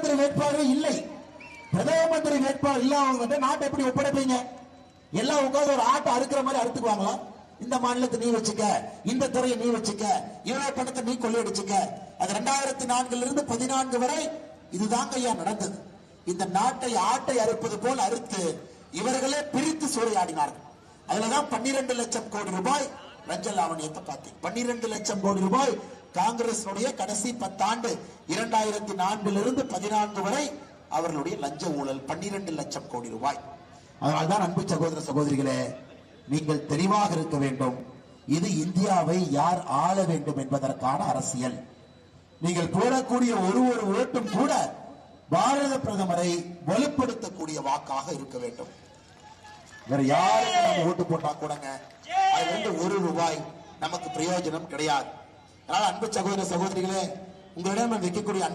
மந்திரி வேட்பாளர் இல்லை. பிரதம மந்திரி வேட்பாளர் இல்லாம நாட்டை எப்படி ஒப்படைப்பீங்க? எல்லாம் உட்கார்ந்து ஒரு ஆட்டை அறுக்கிற மாதிரி அறுத்துக்குவாங்களா? இந்த மாநிலத்தை நீ வச்சுக்க, இந்த துறையை நீ வச்சுக்க, இவ்வளவு பணத்தை நீ கொள்ளையடிச்சுக்க. அது 2004 இருந்து 14 வரை இதுதான் ஐயா நடந்தது. இந்த நாட்டை ஆட்டை அறுப்பது போல் அறுத்து இவர்களே பிரித்து சூறையாடினார்கள். அதுலதான் 12 லட்சம் கோடி ரூபாய் லஞ்ச லாவணியத்தை பார்த்தீங்க. 12 லட்சம் கோடி ரூபாய் காங்கிரஸ் கடைசி 10 ஆண்டு 2004 இருந்து 14 வரை அவர்களுடைய லஞ்ச ஊழல் 12 லட்சம் கோடி ரூபாய். அதனால்தான் அன்பு சகோதர சகோதரிகளே, நீங்கள் தெளிவாக இருக்க வேண்டும். இது இந்தியாவை யார் ஆள வேண்டும் என்பதற்கான அரசியல். நீங்கள் போடக்கூடிய ஒரு ஓட்டும் கூட பாரத பிரதமரை வலுப்படுத்தக்கூடிய வாக்காக இருக்க வேண்டும். வேற யாருக்கு நம்ம ஓட்டு போட்டா கூடங்க அதுல இருந்து 1 ரூபாய் நமக்கு பிரயோஜனம் கிடையாது. அதனால அன்பு சகோதர சகோதரிகளே, உங்களிடம் வைக்கக்கூடிய